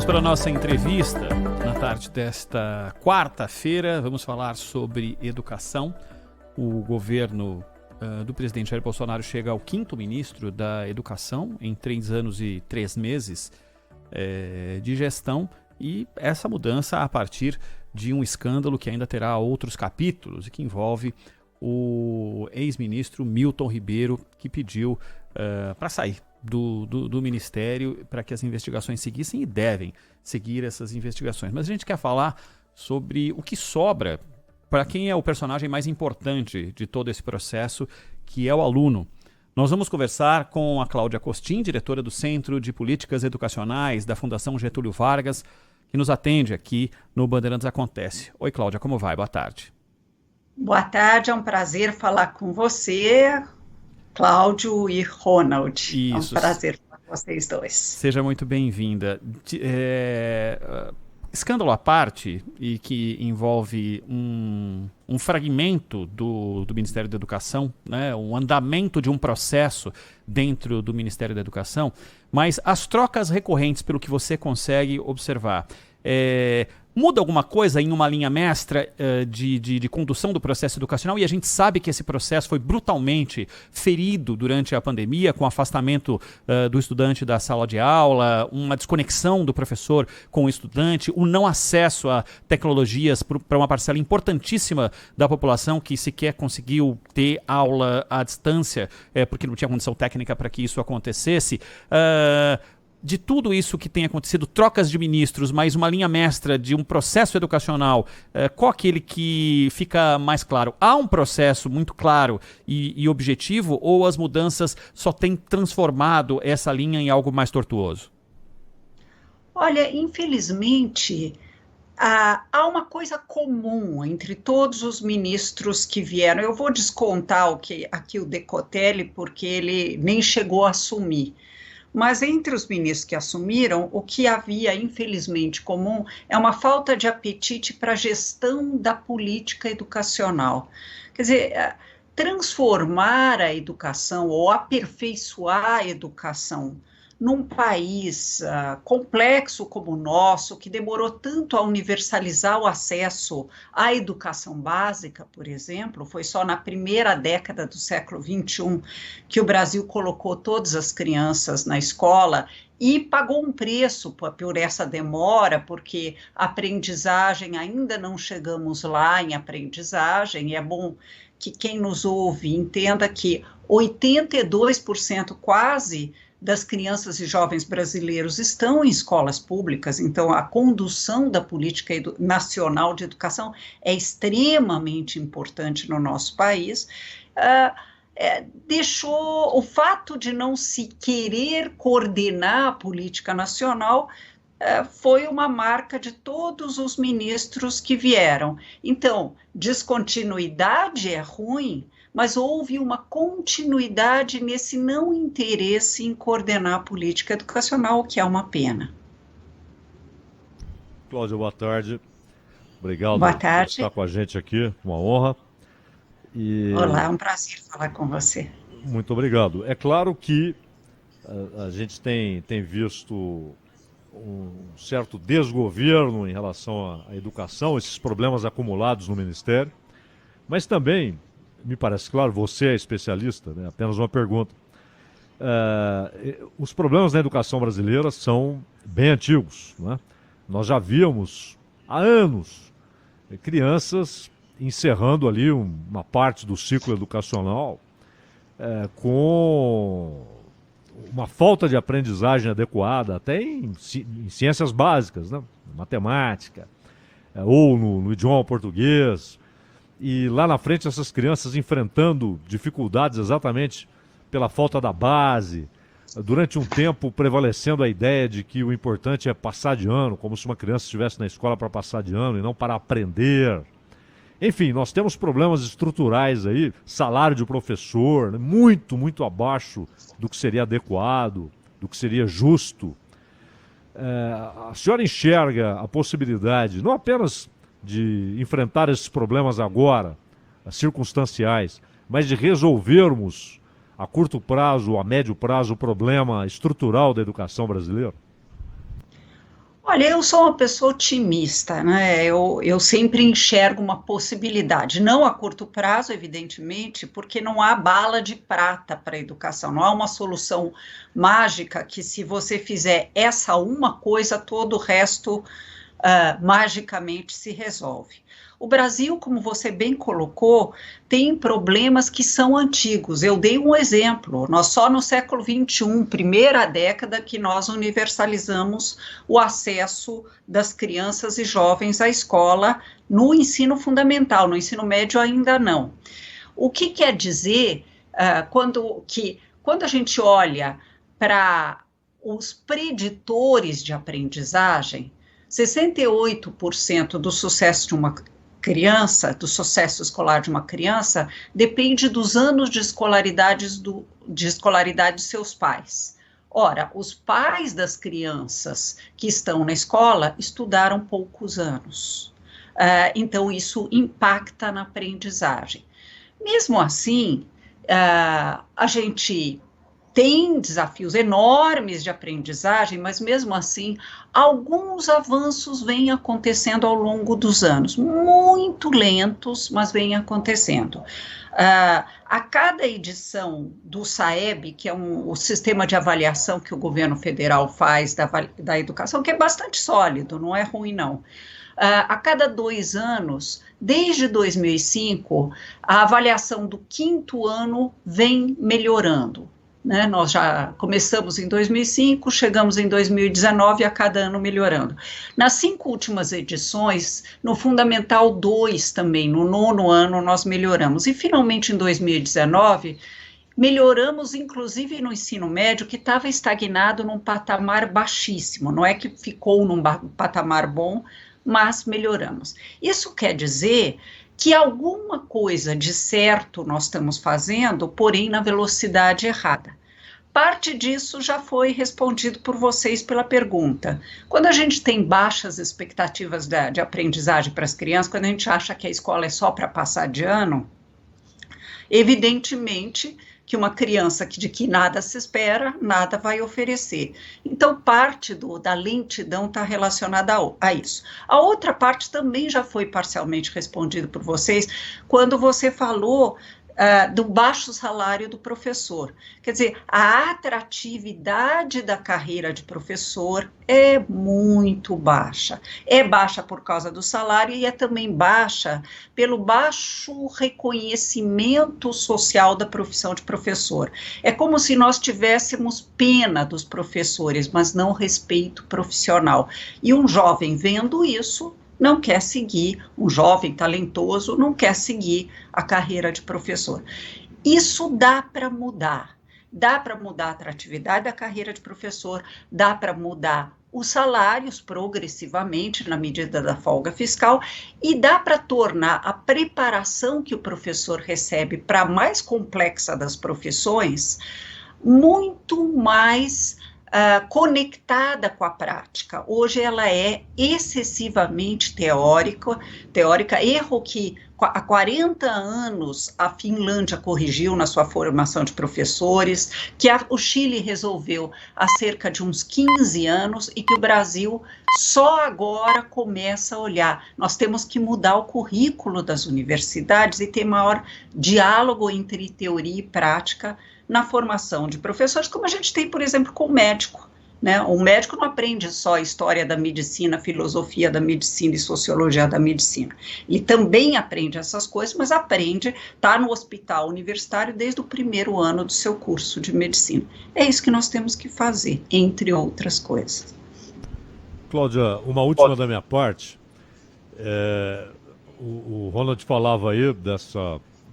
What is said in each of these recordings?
Vamos para a nossa entrevista na tarde desta quarta-feira. Vamos falar sobre educação. O governo do presidente Jair Bolsonaro chega ao 5º ministro da Educação em 3 anos e 3 meses de gestão, e essa mudança a partir de um escândalo que ainda terá outros capítulos e que envolve o ex-ministro Milton Ribeiro, que pediu para sair do Ministério para que as investigações seguissem, e devem seguir essas investigações. Mas a gente quer falar sobre o que sobra para quem é o personagem mais importante de todo esse processo, que é o aluno. Nós vamos conversar com a Cláudia Costin, diretora do Centro de Políticas Educacionais da Fundação Getúlio Vargas, que nos atende aqui no Bandeirantes Acontece. Oi, Cláudia, como vai? Boa tarde. Boa tarde, é um prazer falar com você, Cláudio e Ronald. Isso. É um prazer falar com vocês dois. Seja muito bem-vinda. Escândalo à parte, e que envolve um fragmento do Ministério da Educação, né, um andamento de um processo dentro do Ministério da Educação, mas as trocas recorrentes, pelo que você consegue observar, muda alguma coisa em uma linha mestra de condução do processo educacional? E a gente sabe que esse processo foi brutalmente ferido durante a pandemia, com o afastamento do estudante da sala de aula, uma desconexão do professor com o estudante, o não acesso a tecnologias para uma parcela importantíssima da população que sequer conseguiu ter aula à distância, porque não tinha condição técnica para que isso acontecesse. De tudo isso que tem acontecido, trocas de ministros, mas uma linha mestra de um processo educacional, qual aquele que fica mais claro? Há um processo muito claro e objetivo, ou as mudanças só têm transformado essa linha em algo mais tortuoso? Olha, infelizmente, há uma coisa comum entre todos os ministros que vieram. Eu vou descontar aqui o Decotelli, porque ele nem chegou a assumir. Mas entre os ministros que assumiram, o que havia, infelizmente, comum é uma falta de apetite para a gestão da política educacional. Quer dizer, transformar a educação ou aperfeiçoar a educação num país complexo como o nosso, que demorou tanto a universalizar o acesso à educação básica, por exemplo, foi só na primeira década do século XXI que o Brasil colocou todas as crianças na escola e pagou um preço por essa demora, porque a aprendizagem, ainda não chegamos lá em aprendizagem, e é bom que quem nos ouve entenda que 82% quase das crianças e jovens brasileiros estão em escolas públicas, então a condução da política nacional de educação é extremamente importante no nosso país. Deixou o fato de não se querer coordenar a política nacional foi uma marca de todos os ministros que vieram. Então, descontinuidade é ruim, mas houve uma continuidade nesse não interesse em coordenar a política educacional, o que é uma pena. Cláudia, boa tarde. Obrigado boa tarde. Por estar com a gente aqui, uma honra. Olá, é um prazer falar com você. Muito obrigado. É claro que a gente tem visto um certo desgoverno em relação à educação, esses problemas acumulados no Ministério, mas também, me parece claro, você é especialista, né? Apenas uma pergunta. Os problemas na educação brasileira são bem antigos, né? Nós já víamos há anos crianças encerrando ali uma parte do ciclo educacional com uma falta de aprendizagem adequada, até em ciências básicas, né? Matemática, ou no idioma português. E lá na frente essas crianças enfrentando dificuldades exatamente pela falta da base, durante um tempo prevalecendo a ideia de que o importante é passar de ano, como se uma criança estivesse na escola para passar de ano e não para aprender. Enfim, nós temos problemas estruturais aí, salário de professor, né, muito, muito abaixo do que seria adequado, do que seria justo. A senhora enxerga a possibilidade, não apenas de enfrentar esses problemas agora, circunstanciais, mas de resolvermos a curto prazo ou a médio prazo o problema estrutural da educação brasileira? Olha, eu sou uma pessoa otimista, né? Eu sempre enxergo uma possibilidade, não a curto prazo, evidentemente, porque não há bala de prata para a educação, não há uma solução mágica que, se você fizer essa uma coisa, todo o resto magicamente se resolve. O Brasil, como você bem colocou, tem problemas que são antigos. Eu dei um exemplo, nós só no século XXI, primeira década, que nós universalizamos o acesso das crianças e jovens à escola no ensino fundamental, no ensino médio ainda não. O que quer dizer quando a gente olha para os preditores de aprendizagem, 68% do sucesso de uma criança, do sucesso escolar de uma criança, depende dos anos de escolaridade de seus pais. Ora, os pais das crianças que estão na escola estudaram poucos anos. Então, isso impacta na aprendizagem. Mesmo assim, a gente tem desafios enormes de aprendizagem, mas mesmo assim, alguns avanços vêm acontecendo ao longo dos anos, muito lentos, mas vêm acontecendo. A cada edição do SAEB, que é o sistema de avaliação que o governo federal faz da educação, que é bastante sólido, não é ruim não. A cada 2 anos, desde 2005, a avaliação do 5º ano vem melhorando. Né? Nós já começamos em 2005, chegamos em 2019 e a cada ano melhorando. Nas 5 últimas edições, no Fundamental 2 também, no 9º ano, nós melhoramos. E finalmente em 2019, melhoramos inclusive no ensino médio, que estava estagnado num patamar baixíssimo. Não é que ficou num patamar bom, mas melhoramos. Isso quer dizer que alguma coisa de certo nós estamos fazendo, porém na velocidade errada. Parte disso já foi respondido por vocês pela pergunta. Quando a gente tem baixas expectativas de aprendizagem para as crianças, quando a gente acha que a escola é só para passar de ano, evidentemente que uma criança de que nada se espera, nada vai oferecer. Então, parte da lentidão está relacionada a isso. A outra parte também já foi parcialmente respondida por vocês, quando você falou do baixo salário do professor. Quer dizer, a atratividade da carreira de professor é muito baixa. É baixa por causa do salário e é também baixa pelo baixo reconhecimento social da profissão de professor. É como se nós tivéssemos pena dos professores, mas não respeito profissional. E um jovem vendo isso, não quer seguir, um jovem talentoso não quer seguir a carreira de professor. Isso dá para mudar a atratividade da carreira de professor, dá para mudar os salários progressivamente na medida da folga fiscal e dá para tornar a preparação que o professor recebe para a mais complexa das profissões muito mais conectada com a prática. Hoje ela é excessivamente teórica, erro que há 40 anos a Finlândia corrigiu na sua formação de professores, que o Chile resolveu há cerca de uns 15 anos e que o Brasil só agora começa a olhar. Nós temos que mudar o currículo das universidades e ter maior diálogo entre teoria e prática na formação de professores, como a gente tem, por exemplo, com o médico. Né? O médico não aprende só a história da medicina, filosofia da medicina e sociologia da medicina. Ele também aprende essas coisas, mas está no hospital universitário desde o 1º ano do seu curso de medicina. É isso que nós temos que fazer, entre outras coisas. Cláudia, uma última da minha parte. O Ronald falava aí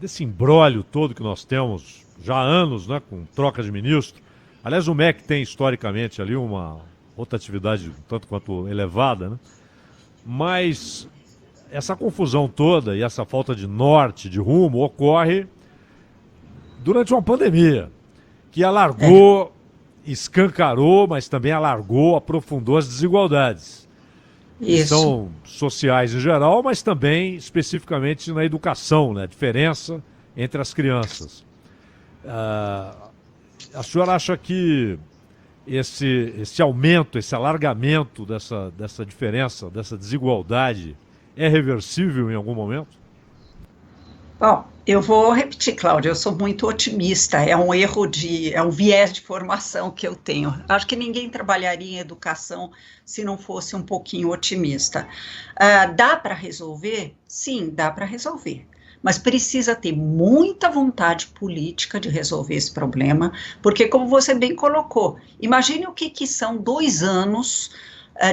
desse imbróglio todo que nós temos já há anos, né, com troca de ministro. Aliás, o MEC tem historicamente ali uma rotatividade tanto quanto elevada, né? Mas essa confusão toda e essa falta de norte, de rumo, ocorre durante uma pandemia que alargou, escancarou, mas também alargou, aprofundou as desigualdades. Que são sociais em geral, mas também especificamente na educação, né? A diferença entre as crianças. A senhora acha que esse aumento, esse alargamento dessa diferença, dessa desigualdade, é reversível em algum momento? Bom, eu vou repetir, Cláudia, eu sou muito otimista, é um viés de formação que eu tenho. Acho que ninguém trabalharia em educação se não fosse um pouquinho otimista. Dá para resolver? Sim, dá para resolver. Mas precisa ter muita vontade política de resolver esse problema, porque, como você bem colocou, imagine o que são 2 anos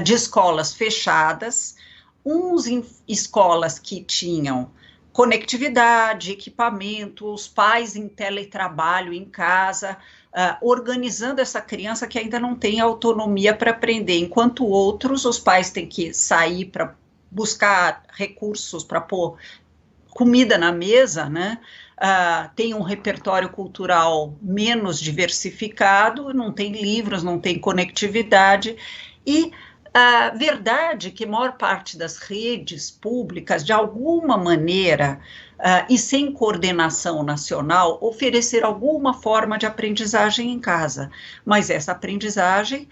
de escolas fechadas, escolas que tinham conectividade, equipamento, os pais em teletrabalho em casa, organizando essa criança que ainda não tem autonomia para aprender, enquanto outros, os pais têm que sair para buscar recursos para pôr comida na mesa, né? Tem um repertório cultural menos diversificado, não tem livros, não tem conectividade, e a verdade é que a maior parte das redes públicas, de alguma maneira, e sem coordenação nacional, ofereceram alguma forma de aprendizagem em casa. Mas essa aprendizagem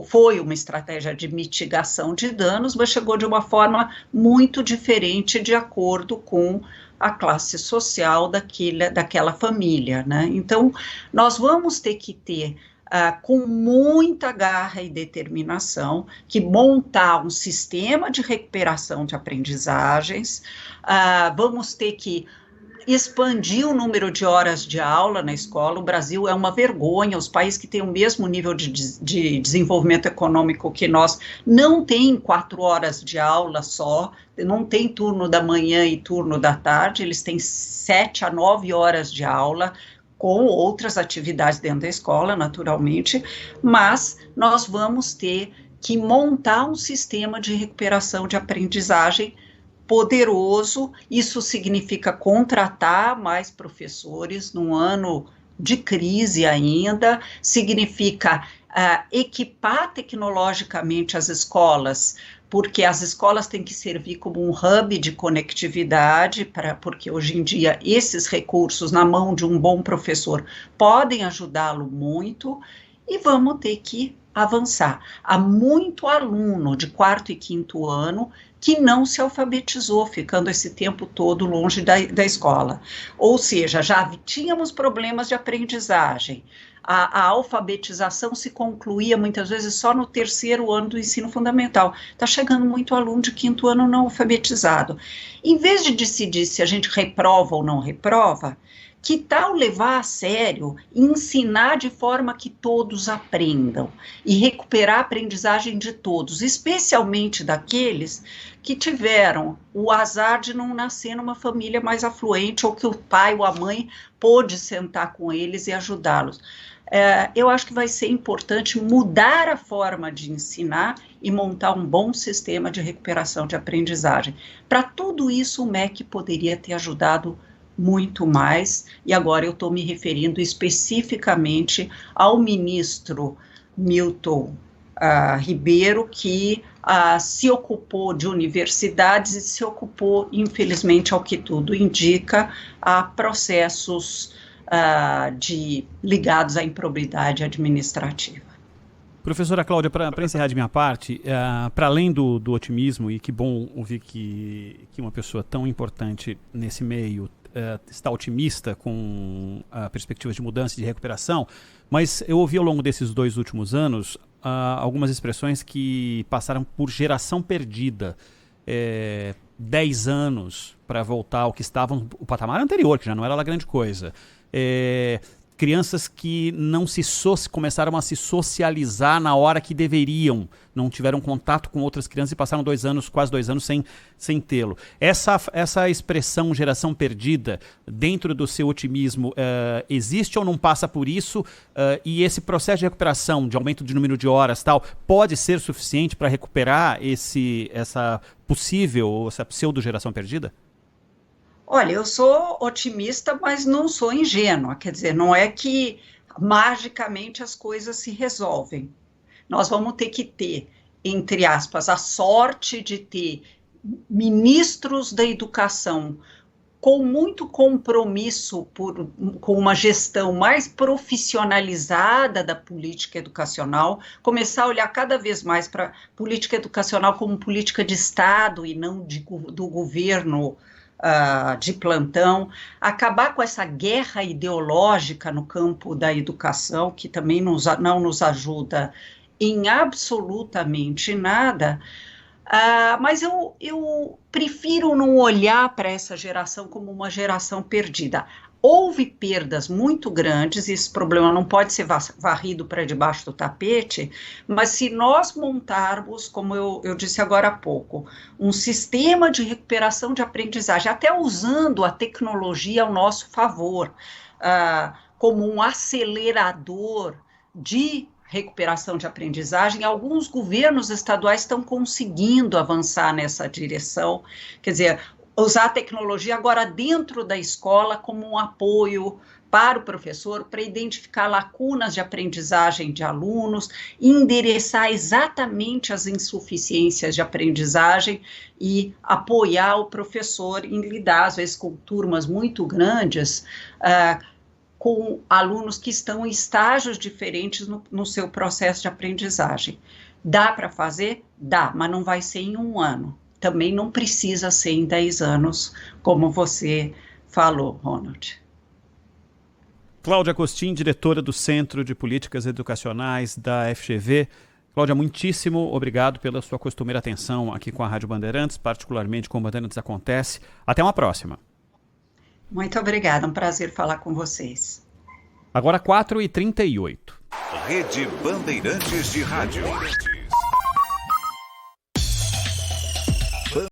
foi uma estratégia de mitigação de danos, mas chegou de uma forma muito diferente de acordo com a classe social daquela família, né? Então, nós vamos ter que ter com muita garra e determinação, que montar um sistema de recuperação de aprendizagens, vamos ter que expandir o número de horas de aula na escola. O Brasil é uma vergonha, os países que têm o mesmo nível de desenvolvimento econômico que nós não têm 4 horas de aula só, não tem turno da manhã e turno da tarde, eles têm 7 a 9 horas de aula, com outras atividades dentro da escola, naturalmente, mas nós vamos ter que montar um sistema de recuperação de aprendizagem poderoso. Isso significa contratar mais professores num ano de crise ainda, significa equipar tecnologicamente as escolas, porque as escolas têm que servir como um hub de conectividade, porque hoje em dia esses recursos na mão de um bom professor podem ajudá-lo muito, e vamos ter que avançar. Há muito aluno de 4º e 5º ano que não se alfabetizou, ficando esse tempo todo longe da escola. Ou seja, já tínhamos problemas de aprendizagem. A alfabetização se concluía muitas vezes só no 3º ano do ensino fundamental. Está chegando muito aluno de 5º ano não alfabetizado. Em vez de decidir se a gente reprova ou não reprova, que tal levar a sério e ensinar de forma que todos aprendam e recuperar a aprendizagem de todos, especialmente daqueles que tiveram o azar de não nascer numa família mais afluente, ou que o pai ou a mãe pôde sentar com eles e ajudá-los. Eu acho que vai ser importante mudar a forma de ensinar e montar um bom sistema de recuperação de aprendizagem. Para tudo isso, o MEC poderia ter ajudado muito mais, e agora eu estou me referindo especificamente ao ministro Milton Ribeiro, que se ocupou de universidades e se ocupou, infelizmente, ao que tudo indica, a processos ligados à improbidade administrativa. Professora Cláudia, para encerrar de minha parte, para além do otimismo, e que bom ouvir que uma pessoa tão importante nesse meio está otimista com perspectivas de mudança e de recuperação, mas eu ouvi ao longo desses 2 últimos anos algumas expressões que passaram por geração perdida. 10 anos para voltar ao que estavam o patamar anterior, que já não era lá grande coisa. Crianças que não começaram a se socializar na hora que deveriam, não tiveram contato com outras crianças e passaram quase 2 anos sem tê-lo. Essa expressão geração perdida, dentro do seu otimismo, existe ou não passa por isso? E esse processo de recuperação, de aumento de número de horas, tal, pode ser suficiente para recuperar essa pseudo-geração perdida? Olha, eu sou otimista, mas não sou ingênua, quer dizer, não é que magicamente as coisas se resolvem. Nós vamos ter que ter, entre aspas, a sorte de ter ministros da educação com muito compromisso com uma gestão mais profissionalizada da política educacional, começar a olhar cada vez mais para a política educacional como política de Estado e não do governo de plantão, acabar com essa guerra ideológica no campo da educação, que também não nos ajuda em absolutamente nada. Mas eu prefiro não olhar para essa geração como uma geração perdida. Houve perdas muito grandes, e esse problema não pode ser varrido para debaixo do tapete, mas se nós montarmos, como eu disse agora há pouco, um sistema de recuperação de aprendizagem, até usando a tecnologia ao nosso favor, como um acelerador de recuperação de aprendizagem, alguns governos estaduais estão conseguindo avançar nessa direção, quer dizer, usar a tecnologia agora dentro da escola como um apoio para o professor, para identificar lacunas de aprendizagem de alunos, endereçar exatamente as insuficiências de aprendizagem e apoiar o professor em lidar, às vezes, com turmas muito grandes, com alunos que estão em estágios diferentes no seu processo de aprendizagem. Dá para fazer? Dá, mas não vai ser em 1 ano. Também não precisa ser em 10 anos, como você falou, Ronald. Cláudia Costin, diretora do Centro de Políticas Educacionais da FGV. Cláudia, muitíssimo obrigado pela sua costumeira atenção aqui com a Rádio Bandeirantes, particularmente com o Bandeirantes Acontece. Até uma próxima. Muito obrigada, um prazer falar com vocês. Agora 4h38. Rede Bandeirantes de Rádio.